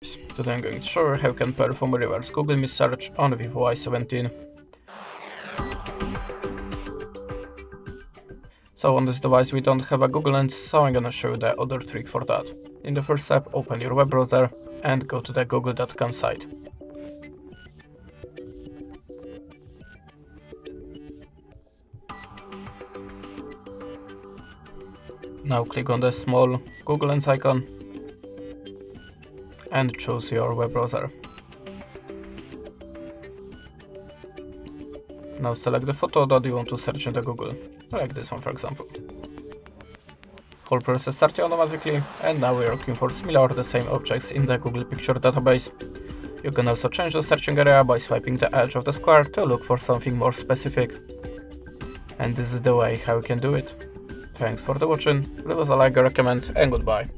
Today I'm going to show you how you can perform a reverse Google image search on Vivo Y17. So on this device we don't have a Google Lens, so I'm gonna show you the other trick for that. In the first step, open your web browser and go to the google.com site. Now click on the small Google Lens icon and choose your web browser. Now select the photo that you want to search in the Google, like this one for example. Whole process started automatically, and now we are looking for similar or the same objects in the Google Picture database. You can also change the searching area by swiping the edge of the square to look for something more specific. And this is the way how you can do it. Thanks for the watching, leave us a like, a comment, and goodbye.